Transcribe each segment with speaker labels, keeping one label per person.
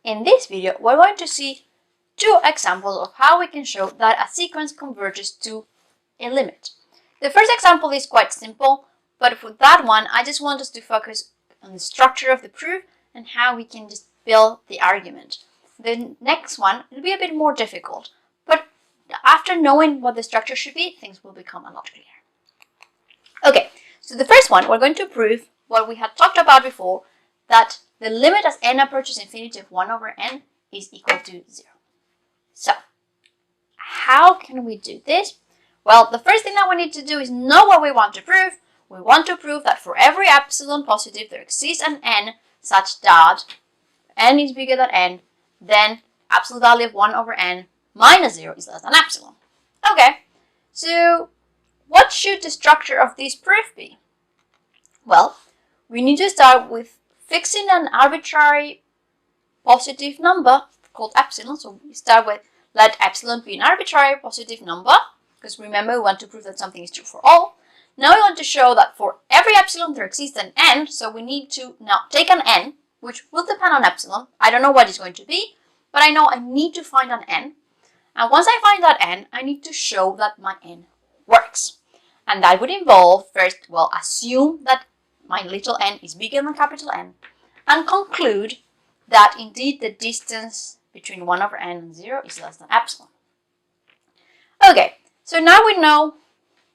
Speaker 1: In this video, we're going to see two examples of how we can show that a sequence converges to a limit. The first example is quite simple, but for that one, I just want us to focus on the structure of the proof and how we can just build the argument. The next one will be a bit more difficult, but after knowing what the structure should be, things will become a lot clearer. Okay, so the first one, we're going to prove what we had talked about before, that the limit as n approaches infinity of 1 over n is equal to 0. So, how can we do this? Well, the first thing that we need to do is know what we want to prove. We want to prove that for every epsilon positive there exists an n such that n is bigger than n, then absolute value of 1 over n minus 0 is less than epsilon. Okay, so what should the structure of this proof be? Well, we need to start with fixing an arbitrary positive number called epsilon. So we start with let epsilon be an arbitrary positive number, because remember we want to prove that something is true for all. Now we want to show that for every epsilon there exists an n, so we need to now take an n, which will depend on epsilon. I don't know what it's going to be, but I know I need to find an n. And once I find that n, I need to show that my n works. And that would involve first, well, assume that my little n is bigger than capital N, and conclude that indeed the distance between 1 over n and 0 is less than epsilon. Okay, so now we know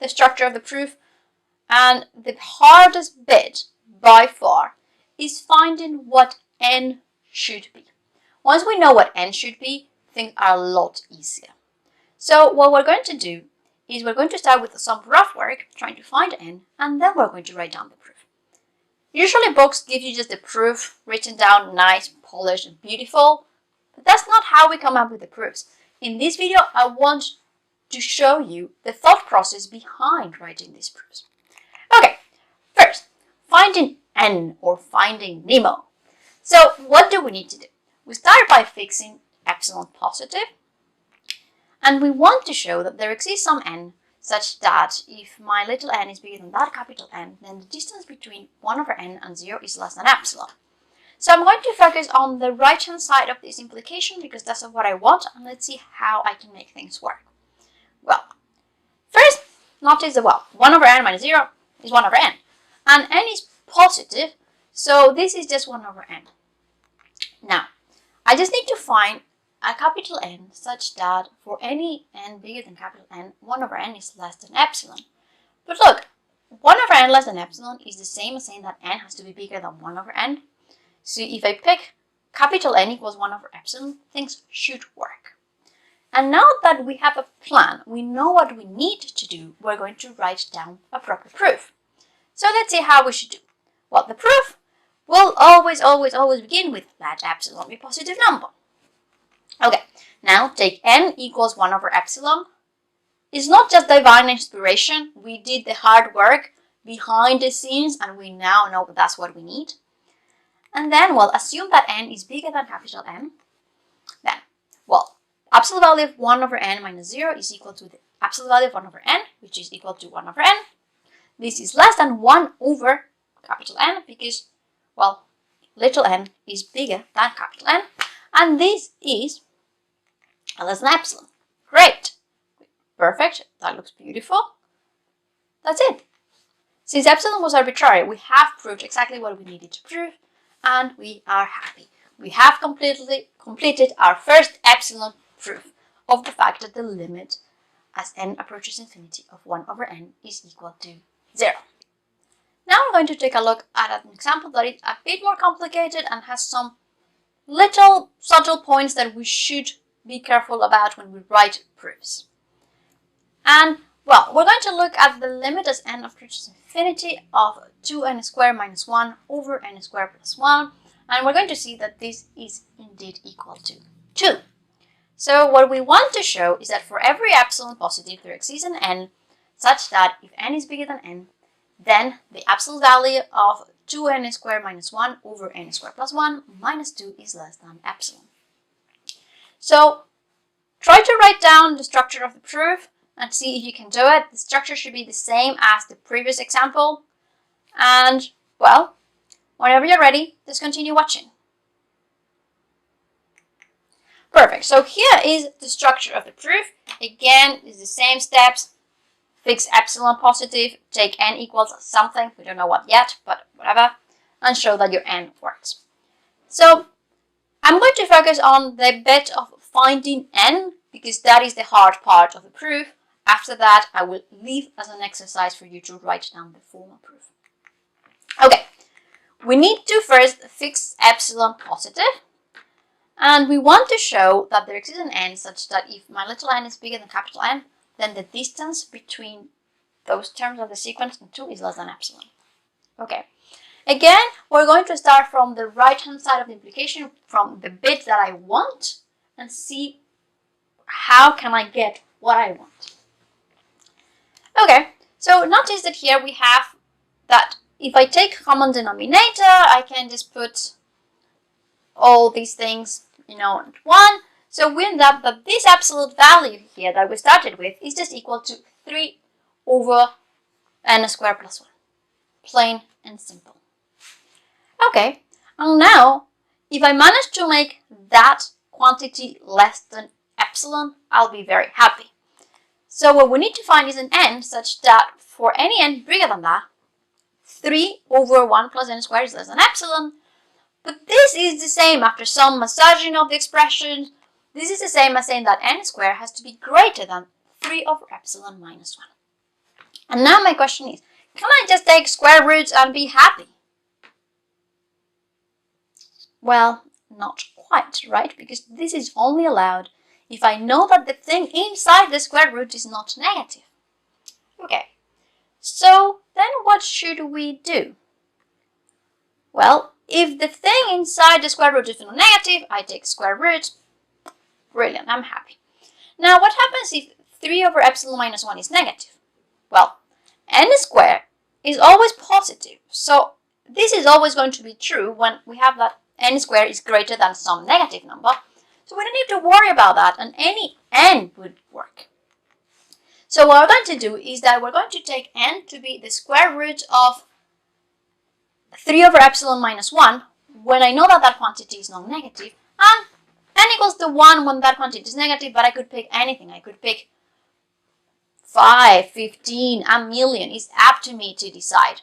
Speaker 1: the structure of the proof, and the hardest bit by far is finding what n should be. Once we know what n should be, things are a lot easier. So what we're going to do is we're going to start with some rough work trying to find n, and then we're going to write down the proof. Usually books give you just the proof written down nice, polished, and beautiful, but that's not how we come up with the proofs. In this video, I want to show you the thought process behind writing these proofs. Okay, first, finding n, or finding Nemo. So what do we need to do? We start by fixing epsilon positive, and we want to show that there exists some n such that if my little n is bigger than that capital N, then the distance between 1 over n and 0 is less than epsilon. So I'm going to focus on the right-hand side of this implication because that's what I want, and let's see how I can make things work. Well, first, notice that, 1 over n minus 0 is 1 over n, and n is positive, so this is just 1 over n. Now, I just need to find a capital N such that for any n bigger than capital N, 1 over n is less than epsilon. But look, 1 over n less than epsilon is the same as saying that n has to be bigger than 1 over n. So if I pick capital N equals 1 over epsilon, things should work. And now that we have a plan, we know what we need to do, we're going to write down a proper proof. So let's see how we should do. Well, the proof will always begin with let epsilon be a positive number. Okay, now take n equals 1 over epsilon. It's not just divine inspiration. We did the hard work behind the scenes and we now know that that's what we need. And then, well, assume that n is bigger than capital N. Then, well, absolute value of 1 over n minus 0 is equal to the absolute value of 1 over n, which is equal to 1 over n. This is less than 1 over capital N because, well, little n is bigger than capital N. And this is less than epsilon. Great. Perfect. That looks beautiful. That's it. Since epsilon was arbitrary, we have proved exactly what we needed to prove, and we are happy. We have completed our first epsilon proof of the fact that the limit as n approaches infinity of 1 over n is equal to 0. Now we're going to take a look at an example that is a bit more complicated and has some little subtle points that we should be careful about when we write proofs. And, well, we're going to look at the limit as n approaches infinity of 2n squared minus 1 over n squared plus 1, and we're going to see that this is indeed equal to 2. So what we want to show is that for every epsilon positive there exists an n such that if n is bigger than n, then the absolute value of 2n squared minus 1 over n squared plus 1 minus 2 is less than epsilon. So try to write down the structure of the proof and see if you can do it. The structure should be the same as the previous example. And, well, whenever you're ready, just continue watching. Perfect. So here is the structure of the proof. Again, it's the same steps. Fix epsilon positive, take n equals something, we don't know what yet, but whatever, and show that your n works. So I'm going to focus on the bit of finding n, because that is the hard part of the proof. After that, I will leave as an exercise for you to write down the formal proof. Okay, we need to first fix epsilon positive, and we want to show that there exists an n such that if my little n is bigger than capital N, then the distance between those terms of the sequence and 2 is less than epsilon. Okay. Again, we're going to start from the right-hand side of the implication, from the bit that I want, and see how can I get what I want. Okay, so notice that here we have that if I take a common denominator, I can just put all these things, into 1. So we end up that this absolute value here that we started with is just equal to 3 over n squared plus 1. Plain and simple. Okay, and now if I manage to make that quantity less than epsilon, I'll be very happy. So what we need to find is an n such that for any n bigger than that, 3 over 1 plus n squared is less than epsilon. But this is the same after some massaging of the expression. This is the same as saying that n squared has to be greater than 3 over epsilon minus 1. And now my question is, can I just take square roots and be happy? Well, not quite, right? Because this is only allowed if I know that the thing inside the square root is not negative. Okay, so then what should we do? Well, if the thing inside the square root is not negative, I take square root. Brilliant, I'm happy. Now, what happens if 3 over epsilon minus 1 is negative? Well, n squared is always positive, so this is always going to be true when we have that n squared is greater than some negative number. So we don't need to worry about that, and any n would work. So what we're going to do is that we're going to take n to be the square root of 3 over epsilon minus 1 when I know that that quantity is non-negative, and n equals to 1 when that quantity is negative, but I could pick anything. I could pick 5, 15, a million. It's up to me to decide.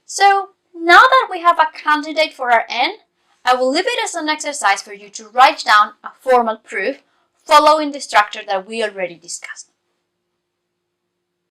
Speaker 1: So now that we have a candidate for our n, I will leave it as an exercise for you to write down a formal proof following the structure that we already discussed.